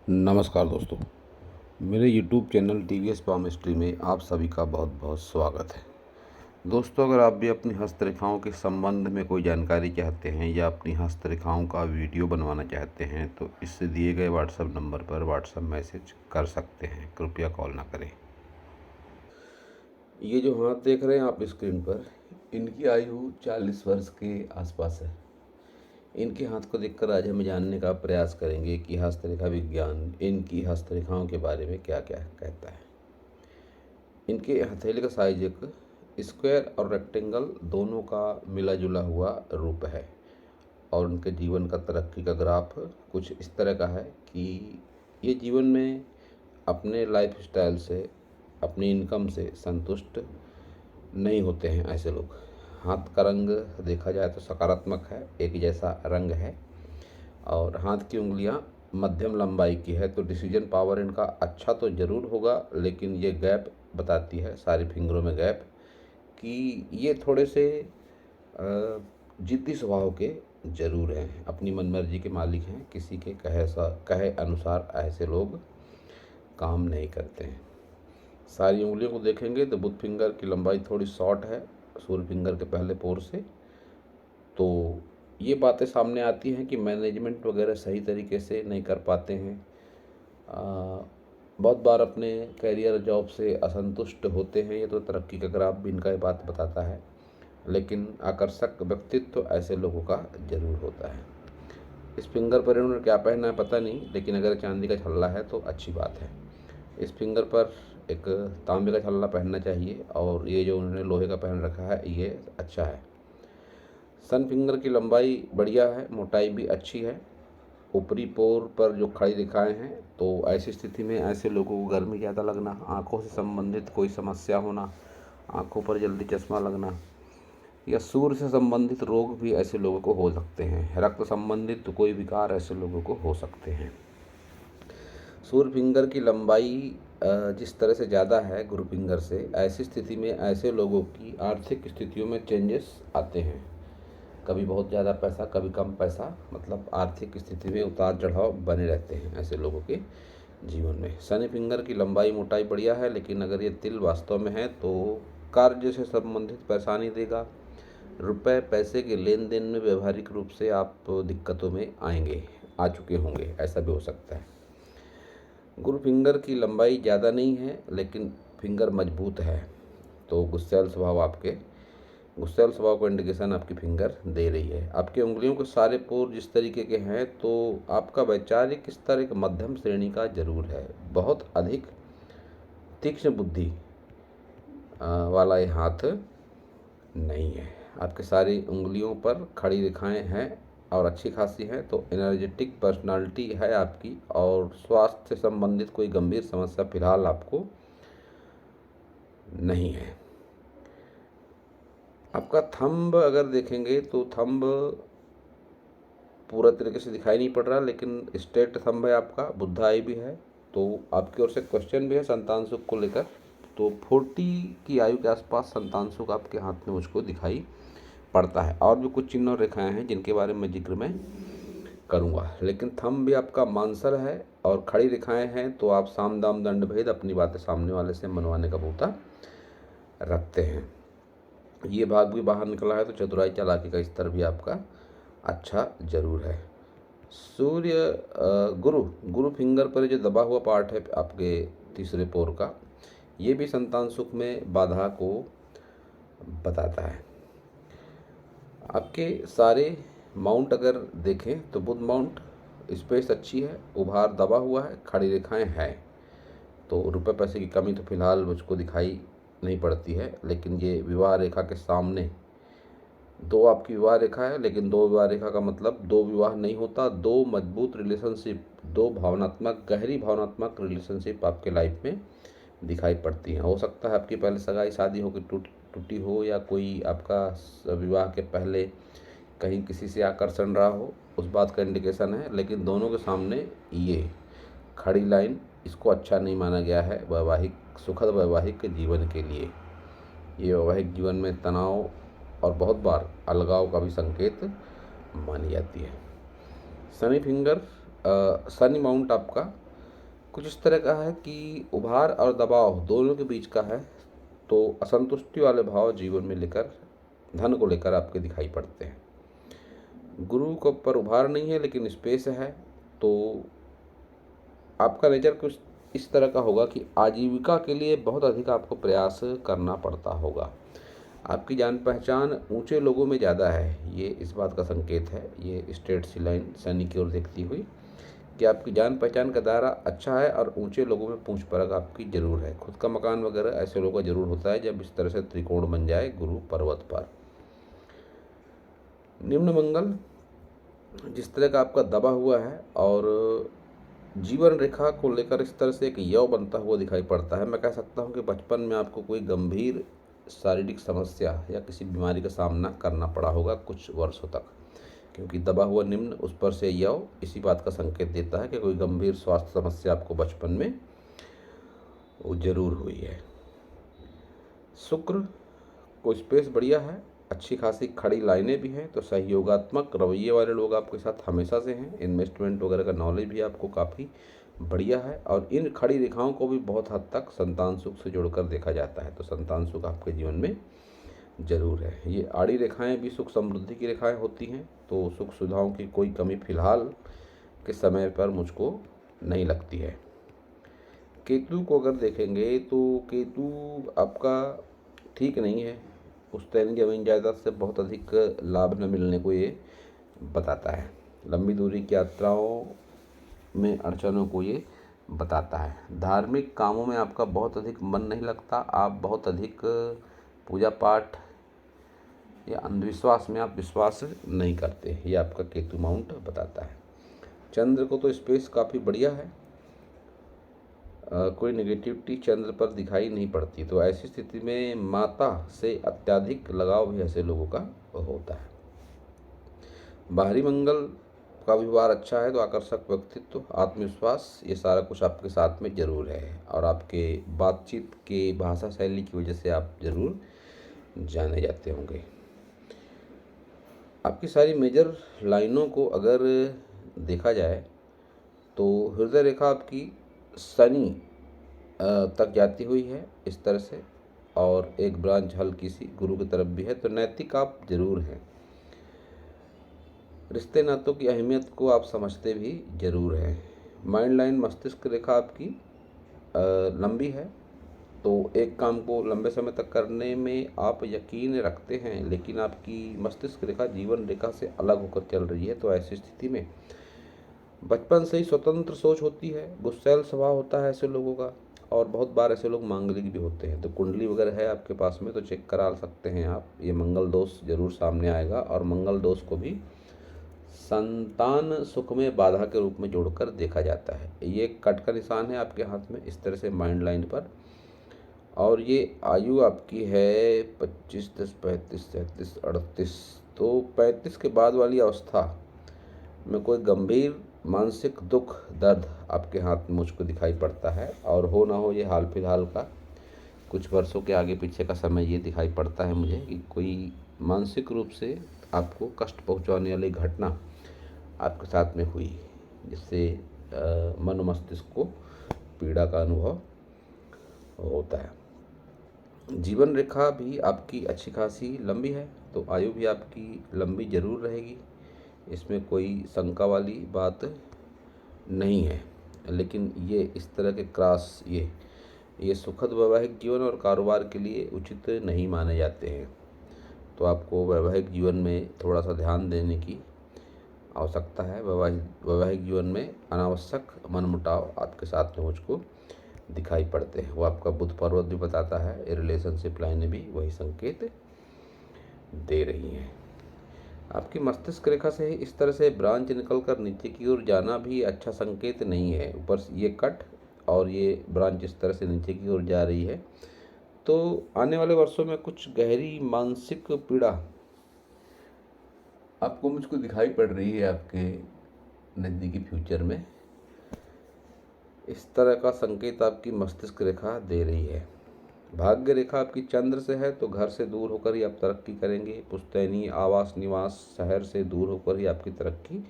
नमस्कार दोस्तों, मेरे YouTube चैनल TVS पामिस्ट्री में आप सभी का बहुत बहुत स्वागत है। दोस्तों, अगर आप भी अपनी हस्तरेखाओं के संबंध में कोई जानकारी चाहते हैं या अपनी हस्तरेखाओं का वीडियो बनवाना चाहते हैं तो इससे दिए गए व्हाट्सएप नंबर पर व्हाट्सएप मैसेज कर सकते हैं। कृपया कॉल ना करें। ये जो हाथ देख रहे हैं आप स्क्रीन पर, इनकी आयु 40 वर्ष के आसपास है। इनके हाथ को देखकर आज हम जानने का प्रयास करेंगे कि हस्तरेखा विज्ञान इनकी हस्तरेखाओं के बारे में क्या क्या कहता है। इनके हथेली का साइज एक स्क्वायर और रेक्टेंगल दोनों का मिला जुला हुआ रूप है और उनके जीवन का तरक्की का ग्राफ कुछ इस तरह का है कि ये जीवन में अपने लाइफ स्टाइल से, अपनी इनकम से संतुष्ट नहीं होते हैं। ऐसे लोग, हाथ का रंग देखा जाए तो सकारात्मक है, एक जैसा रंग है और हाथ की उंगलियां मध्यम लंबाई की है। तो डिसीजन पावर इनका अच्छा तो ज़रूर होगा, लेकिन ये गैप बताती है, सारी फिंगरों में गैप, कि ये थोड़े से जिद्दी स्वभाव के ज़रूर हैं, अपनी मनमर्जी के मालिक हैं। किसी के कहे अनुसार ऐसे लोग काम नहीं करते हैं। सारी उंगलियों को देखेंगे तो बुध फिंगर की लंबाई थोड़ी शॉर्ट है सूर्य फिंगर के पहले पोर से। तो ये बातें सामने आती हैं कि मैनेजमेंट वगैरह सही तरीके से नहीं कर पाते हैं। बहुत बार अपने कैरियर जॉब से असंतुष्ट होते हैं। ये तो तरक्की का ग्राफ भी इनका ये बात बताता है, लेकिन आकर्षक व्यक्तित्व तो ऐसे लोगों का ज़रूर होता है। इस फिंगर पर इन्होंने क्या पहना है पता नहीं, लेकिन अगर चांदी का छल्ला है तो अच्छी बात है। इस फिंगर पर एक तांबे का छल्ला पहनना चाहिए और ये जो उन्होंने लोहे का पहन रखा है ये अच्छा है। सन फिंगर की लंबाई बढ़िया है, मोटाई भी अच्छी है। ऊपरी पोर पर जो खड़ी रेखाएं हैं, तो ऐसी स्थिति में ऐसे लोगों को गर्मी ज़्यादा लगना, आँखों से संबंधित कोई समस्या होना, आँखों पर जल्दी चश्मा लगना या सूर्य से संबंधित रोग भी ऐसे लोगों को हो सकते हैं। रक्त संबंधित कोई विकार ऐसे लोगों को हो सकते हैं। सूर्य फिंगर की लंबाई जिस तरह से ज़्यादा है गुरु फिंगर से, ऐसी स्थिति में ऐसे लोगों की आर्थिक स्थितियों में चेंजेस आते हैं। कभी बहुत ज़्यादा पैसा, कभी कम पैसा, मतलब आर्थिक स्थिति में उतार चढ़ाव बने रहते हैं ऐसे लोगों के जीवन में। शनि फिंगर की लंबाई मोटाई बढ़िया है, लेकिन अगर ये तिल वास्तव में है तो कार्य से संबंधित परेशानी देगा। रुपए पैसे के लेन देन में व्यवहारिक रूप से आप दिक्कतों में आएंगे, आ चुके होंगे, ऐसा भी हो सकता है। गुरु फिंगर की लंबाई ज़्यादा नहीं है, लेकिन फिंगर मजबूत है। तो गुस्सैल स्वभाव को इंडिकेशन आपकी फिंगर दे रही है। आपकी उंगलियों के सारे पोर जिस तरीके के हैं, तो आपका वैचारिक स्तर एक मध्यम श्रेणी का जरूर है। बहुत अधिक तीक्ष्ण बुद्धि वाला ये हाथ नहीं है। आपके सारी उंगलियों पर खड़ी रेखाएं हैं और अच्छी खासी है। तो एनर्जेटिक पर्सनालिटी है आपकी और स्वास्थ्य से संबंधित कोई गंभीर समस्या फिलहाल आपको नहीं है। आपका थंब अगर देखेंगे तो थंब पूरा तरीके से दिखाई नहीं पड़ रहा, लेकिन स्ट्रेट थंब है आपका, बुद्धा आई भी है। तो आपकी ओर से क्वेश्चन भी है संतान सुख को लेकर। तो 40 की आयु के आसपास संतान सुख आपके हाथ में मुझको दिखाई पड़ता है। और भी कुछ चिन्ह और रेखाएं हैं जिनके बारे में जिक्र मैं करूँगा, लेकिन थंब भी आपका मांसल है और खड़ी रेखाएं हैं। तो आप साम दाम दंड भेद अपनी बातें सामने वाले से मनवाने का बूता रखते हैं। ये भाग भी बाहर निकला है, तो चतुराई चालाकी का स्तर भी आपका अच्छा जरूर है। सूर्य गुरु फिंगर पर जो दबा हुआ पार्ट है आपके तीसरे पोर का, ये भी संतान सुख में बाधा को बताता है। आपके सारे माउंट अगर देखें तो बुध माउंट स्पेस अच्छी है, उभार दबा हुआ है, खड़ी रेखाएं हैं। तो रुपए पैसे की कमी तो फिलहाल मुझको दिखाई नहीं पड़ती है, लेकिन ये विवाह रेखा के सामने दो आपकी विवाह रेखा है। लेकिन दो विवाह रेखा का मतलब दो विवाह नहीं होता, दो मजबूत रिलेशनशिप, दो भावनात्मक, गहरी भावनात्मक रिलेशनशिप आपके लाइफ में दिखाई पड़ती है। हो सकता है आपकी पहले सगाई शादी हो के टूटी हो, या कोई आपका विवाह के पहले कहीं किसी से आकर्षण रहा हो, उस बात का इंडिकेशन है। लेकिन दोनों के सामने ये खड़ी लाइन, इसको अच्छा नहीं माना गया है सुखद वैवाहिक जीवन के लिए। ये वैवाहिक जीवन में तनाव और बहुत बार अलगाव का भी संकेत मानी जाती है। शनि फिंगर शनि माउंट आपका कुछ इस तरह का है कि उभार और दबाव दोनों के बीच का है। तो असंतुष्टि वाले भाव जीवन में लेकर, धन को लेकर आपके दिखाई पड़ते हैं। गुरु को पर उभार नहीं है लेकिन स्पेस है। तो आपका नेचर कुछ इस तरह का होगा कि आजीविका के लिए बहुत अधिक आपको प्रयास करना पड़ता होगा। आपकी जान पहचान ऊंचे लोगों में ज़्यादा है, ये इस बात का संकेत है। ये स्ट्रेट सी लाइन शनि की ओर देखती हुई कि आपकी जान पहचान का दायरा अच्छा है और ऊंचे लोगों में पूंछ परख आपकी जरूर है। खुद का मकान वगैरह ऐसे लोगों का जरूर होता है जब इस तरह से त्रिकोण बन जाए गुरु पर्वत पर। निम्न मंगल जिस तरह का आपका दबा हुआ है और जीवन रेखा को लेकर इस तरह से एक यव बनता हुआ दिखाई पड़ता है। मैं कह सकता हूँ कि बचपन में आपको कोई गंभीर शारीरिक समस्या या किसी बीमारी का सामना करना पड़ा होगा कुछ वर्षों तक, क्योंकि दबा हुआ निम्न उस पर से यव इसी बात का संकेत देता है कि कोई गंभीर स्वास्थ्य समस्या आपको बचपन में वो जरूर हुई है। शुक्र को स्पेस बढ़िया है, अच्छी खासी खड़ी लाइनें भी हैं। तो सहयोगात्मक रवैये वाले लोग आपके साथ हमेशा से हैं। इन्वेस्टमेंट वगैरह का नॉलेज भी आपको काफ़ी बढ़िया है और इन खड़ी रेखाओं को भी बहुत हद तक संतान सुख से जोड़कर देखा जाता है। तो संतान सुख आपके जीवन में जरूर है। ये आड़ी रेखाएं भी सुख समृद्धि की रेखाएं होती हैं। तो सुख सुविधाओं की कोई कमी फिलहाल के समय पर मुझको नहीं लगती है। केतु को अगर देखेंगे तो केतु आपका ठीक नहीं है। पुश्तैनी जमीन जायदाद से बहुत अधिक लाभ न मिलने को ये बताता है। लंबी दूरी की यात्राओं में अड़चनों को ये बताता है। धार्मिक कामों में आपका बहुत अधिक मन नहीं लगता। आप बहुत अधिक पूजा पाठ या अंधविश्वास में आप विश्वास नहीं करते, ये आपका केतु माउंट बताता है। चंद्र को तो स्पेस काफ़ी बढ़िया है, कोई नेगेटिविटी चंद्र पर दिखाई नहीं पड़ती। तो ऐसी स्थिति में माता से अत्यधिक लगाव भी ऐसे लोगों का होता है। बाहरी मंगल का व्यवहार अच्छा है तो आकर्षक व्यक्तित्व, आत्मविश्वास, ये सारा कुछ आपके साथ में जरूर है और आपके बातचीत के भाषा शैली की वजह से आप जरूर जाने जाते होंगे। आपकी सारी मेजर लाइनों को अगर देखा जाए तो हृदय रेखा आपकी शनि तक जाती हुई है इस तरह से, और एक ब्रांच हल्की सी गुरु की तरफ भी है। तो नैतिक आप जरूर हैं। रिश्ते नातों की अहमियत को आप समझते भी जरूर हैं। माइंड लाइन मस्तिष्क रेखा आपकी लंबी है। तो एक काम को लंबे समय तक करने में आप यकीन रखते हैं, लेकिन आपकी मस्तिष्क रेखा जीवन रेखा से अलग होकर चल रही है। तो ऐसी स्थिति में बचपन से ही स्वतंत्र सोच होती है, गुस्सैल स्वभाव होता है ऐसे लोगों का, और बहुत बार ऐसे लोग मांगलिक भी होते हैं। तो कुंडली वगैरह है आपके पास में तो चेक करा सकते हैं आप। ये मंगल दोष जरूर सामने आएगा और मंगल दोष को भी संतान सुख में बाधा के रूप में जोड़कर देखा जाता है। ये कट का निशान है आपके हाथ में इस तरह से माइंड लाइन पर, और ये आयु आपकी है 25, 10, 35, 37, 38। तो 35 के बाद वाली अवस्था में कोई गंभीर मानसिक दुख दर्द आपके हाथ में मुझको दिखाई पड़ता है, और हो ना हो ये हाल फिलहाल का कुछ वर्षों के आगे पीछे का समय ये दिखाई पड़ता है मुझे कि कोई मानसिक रूप से आपको कष्ट पहुंचाने वाली घटना आपके साथ में हुई, जिससे मन मस्तिष्क को पीड़ा का अनुभव होता है। जीवन रेखा भी आपकी अच्छी खासी लंबी है, तो आयु भी आपकी लंबी जरूर रहेगी, इसमें कोई शंका वाली बात नहीं है। लेकिन ये इस तरह के क्रॉस ये सुखद वैवाहिक जीवन और कारोबार के लिए उचित नहीं माने जाते हैं। तो आपको वैवाहिक जीवन में थोड़ा सा ध्यान देने की आवश्यकता है। वैवाहिक जीवन में अनावश्यक मनमुटाव आपके साथ में मुझको दिखाई पड़ते हैं। वो आपका बुध पर्वत भी बताता है। ये रिलेशनशिप लाइनें भी वही संकेत दे रही हैं। आपकी मस्तिष्क रेखा से इस तरह से ब्रांच निकलकर नीचे की ओर जाना भी अच्छा संकेत नहीं है। ऊपर से ये कट और ये ब्रांच इस तरह से नीचे की ओर जा रही है, तो आने वाले वर्षों में कुछ गहरी मानसिक पीड़ा आपको मुझको दिखाई पड़ रही है आपके नज़दीकी फ्यूचर में। इस तरह का संकेत आपकी मस्तिष्क रेखा दे रही है। भाग्य रेखा आपकी चंद्र से है, तो घर से दूर होकर ही आप तरक्की करेंगे। पुश्तैनी आवास निवास शहर से दूर होकर ही आपकी तरक्की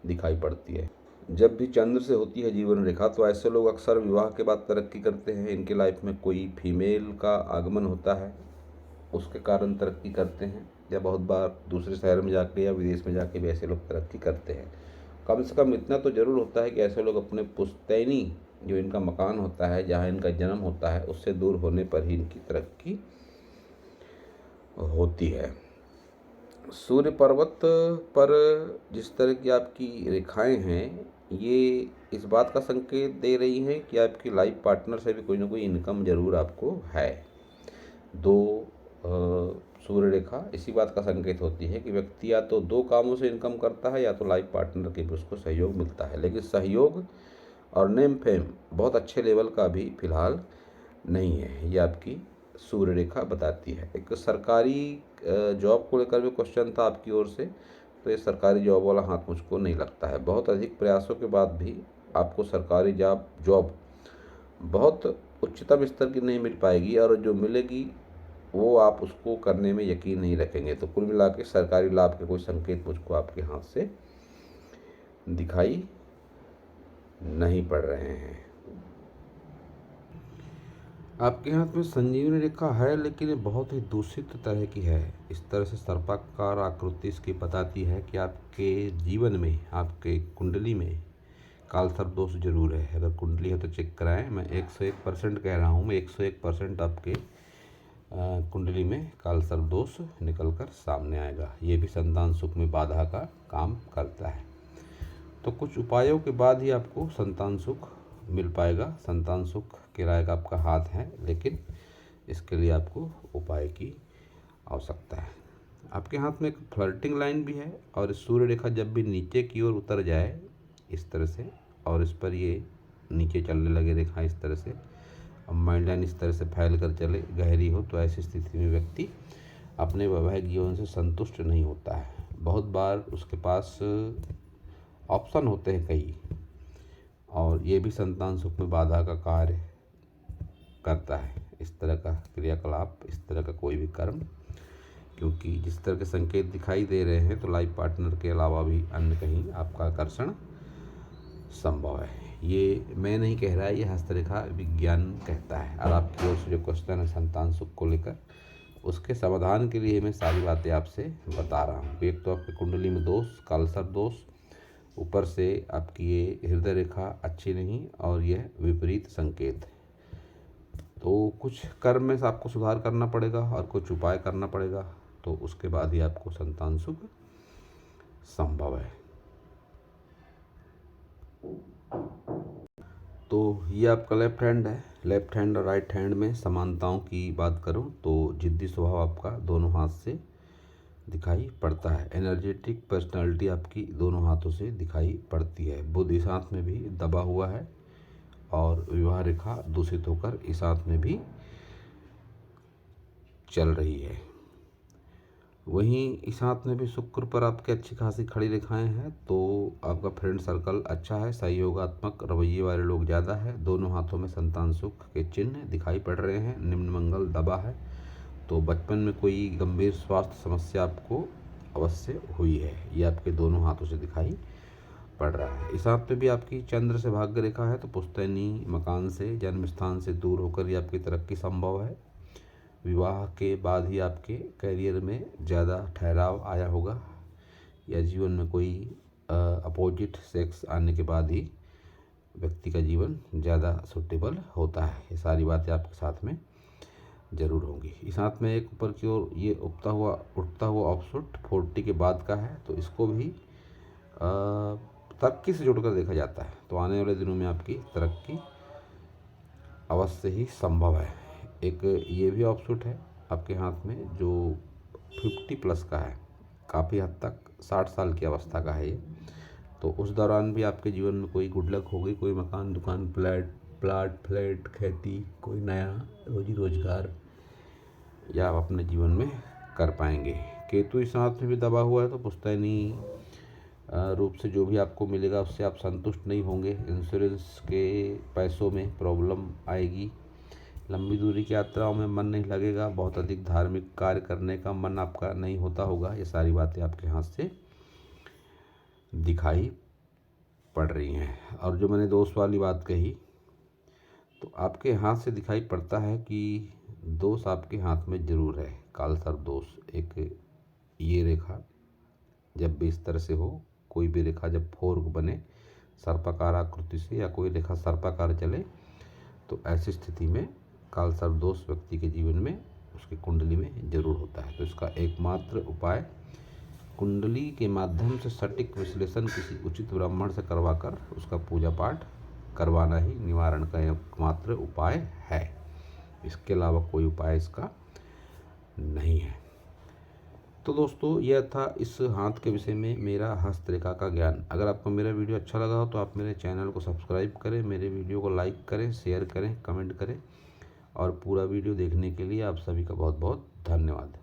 दिखाई पड़ती है। जब भी चंद्र से होती है जीवन रेखा तो ऐसे लोग अक्सर विवाह के बाद तरक्की करते हैं। इनकी लाइफ में कोई फीमेल का आगमन होता है, उसके कारण तरक्की करते हैं, या बहुत बार दूसरे शहर में जाके या विदेश में जाके भी ऐसे लोग तरक्की करते हैं। कम से कम इतना तो ज़रूर होता है कि ऐसे लोग अपने पुश्तैनी, जो इनका मकान होता है, जहाँ इनका जन्म होता है, उससे दूर होने पर ही इनकी तरक्की होती है। सूर्य पर्वत पर जिस तरह की आपकी रेखाएं हैं, ये इस बात का संकेत दे रही हैं कि आपकी लाइफ पार्टनर से भी कोई ना कोई इनकम ज़रूर आपको है। दो सूर्य रेखा इसी बात का संकेत होती है कि व्यक्ति या तो दो कामों से इनकम करता है, या तो लाइफ पार्टनर के भी उसको सहयोग मिलता है। लेकिन सहयोग और नेम फेम बहुत अच्छे लेवल का भी फिलहाल नहीं है, ये आपकी सूर्य रेखा बताती है। एक सरकारी जॉब को लेकर भी क्वेश्चन था आपकी ओर से, तो ये सरकारी जॉब वाला हाथ मुझको नहीं लगता है। बहुत अधिक प्रयासों के बाद भी आपको सरकारी जॉब बहुत उच्चतम स्तर की नहीं मिल पाएगी, और जो मिलेगी वो आप उसको करने में यकीन नहीं रखेंगे। तो कुल मिला के सरकारी लाभ के कोई संकेत मुझको आपके हाथ से दिखाई नहीं पड़ रहे हैं। आपके हाथ में संजीवनी रेखा है, लेकिन ये बहुत ही दूषित तरह की है। इस तरह से सर्पाकार आकृति इसकी बताती है कि आपके जीवन में, आपके कुंडली में कालसर्प दोष जरूर है। अगर कुंडली है तो चेक कराएं। मैं 101% कह रहा हूँ, मैं 101% आपके कुंडली में कालसर्प दोष निकल कर सामने आएगा। ये भी संतान सुख में बाधा का काम करता है। तो कुछ उपायों के बाद ही आपको संतान सुख मिल पाएगा। संतान सुख के लायक आपका हाथ है, लेकिन इसके लिए आपको उपाय की आवश्यकता है। आपके हाथ में एक फ्लर्टिंग लाइन भी है, और इस सूर्य रेखा जब भी नीचे की ओर उतर जाए इस तरह से, और इस पर ये नीचे चलने लगे रेखा इस तरह से, अब माइंड लाइन इस तरह से फैल कर चले, गहरी हो, तो ऐसी स्थिति में व्यक्ति अपने वैवाहिक जीवन से संतुष्ट नहीं होता है। बहुत बार उसके पास ऑप्शन होते हैं कई, और ये भी संतान सुख में बाधा का कार्य करता है। इस तरह का क्रियाकलाप, इस तरह का कोई भी कर्म, क्योंकि जिस तरह के संकेत दिखाई दे रहे हैं, तो लाइफ पार्टनर के अलावा भी अन्य कहीं आपका आकर्षण संभव है। ये मैं नहीं कह रहा है, ये हस्तरेखा विज्ञान कहता है। और आपकी ओर से जो क्वेश्चन है संतान सुख को लेकर, उसके समाधान के लिए मैं सारी बातें आपसे बता रहा हूँ। एक तो आपकी कुंडली में दोष, कालसर्प दोष, ऊपर से आपकी ये हृदय रेखा अच्छी नहीं, और यह विपरीत संकेत है। तो कुछ कर्म में से आपको सुधार करना पड़ेगा और कुछ उपाय करना पड़ेगा, तो उसके बाद ही आपको संतान सुख संभव है। तो ये आपका लेफ्ट हैंड है। लेफ्ट हैंड और राइट हैंड में समानताओं की बात करूं तो जिद्दी स्वभाव आपका दोनों हाथ से दिखाई पड़ता है। एनर्जेटिक पर्सनालिटी आपकी दोनों हाथों से दिखाई पड़ती है। बुध इस हाथ में भी दबा हुआ है, और विवाह रेखा दूषित होकर इस हाथ में भी चल रही है। वहीं इस हाथ में भी शुक्र पर आपके अच्छी खासी खड़ी रेखाएं हैं, तो आपका फ्रेंड सर्कल अच्छा है, सहयोगात्मक रवैये वाले लोग ज़्यादा है। दोनों हाथों में संतान सुख के चिन्ह दिखाई पड़ रहे हैं। निम्न मंगल दबा है, तो बचपन में कोई गंभीर स्वास्थ्य समस्या आपको अवश्य हुई है, ये आपके दोनों हाथों से दिखाई पड़ रहा है। इस हाथ में भी आपकी चंद्र से भाग्य रेखा है, तो पुश्तैनी मकान से, जन्म स्थान से दूर होकर ही आपकी तरक्की संभव है। विवाह के बाद ही आपके करियर में ज़्यादा ठहराव आया होगा, या जीवन में कोई अपोजिट सेक्स आने के बाद ही व्यक्ति का जीवन ज़्यादा सूटेबल होता है। ये सारी बातें आपके साथ में ज़रूर होंगी। इस हाथ में एक ऊपर की ओर ये उठता हुआ ऑफशूट 40 के बाद का है, तो इसको भी तरक्की से जोड़कर देखा जाता है। तो आने वाले दिनों में आपकी तरक्की अवश्य ही संभव है। एक ये भी ऑफशूट है आपके हाथ में जो 50+ का है, काफ़ी हद तक 60 साल की अवस्था का है ये। तो उस दौरान भी आपके जीवन में कोई गुड लक होगी, कोई मकान, दुकान, फ्लैट, खेती, कोई नया रोजी रोजगार, या आप अपने जीवन में कर पाएंगे। केतु इस हाथ में भी दबा हुआ है, तो पुश्तैनी रूप से जो भी आपको मिलेगा उससे आप संतुष्ट नहीं होंगे। इंश्योरेंस के पैसों में प्रॉब्लम आएगी। लंबी दूरी की यात्राओं में मन नहीं लगेगा। बहुत अधिक धार्मिक कार्य करने का मन आपका नहीं होता होगा। ये सारी बातें आपके हाथ से दिखाई पड़ रही हैं। और जो मैंने दोष वाली बात कही, तो आपके हाथ से दिखाई पड़ता है कि दोष आपके हाथ में ज़रूर है। काल सर्प दोष, एक ये रेखा जब भी इस तरह से हो, कोई भी रेखा जब फोर्क बने सर्पाकार आकृति से, या कोई रेखा सर्पाकार चले, तो ऐसी स्थिति में काल सर्प दोष व्यक्ति के जीवन में, उसकी कुंडली में जरूर होता है। तो इसका एकमात्र उपाय कुंडली के माध्यम से सटीक विश्लेषण किसी उचित ब्राह्मण से करवाकर उसका पूजा पाठ करवाना ही निवारण का एकमात्र उपाय है। इसके अलावा कोई उपाय इसका नहीं है। तो दोस्तों, यह था इस हाथ के विषय में मेरा हस्तरेखा का ज्ञान। अगर आपको मेरा वीडियो अच्छा लगा हो तो आप मेरे चैनल को सब्सक्राइब करें, मेरे वीडियो को लाइक करें, शेयर करें, कमेंट करें, और पूरा वीडियो देखने के लिए आप सभी का बहुत बहुत धन्यवाद।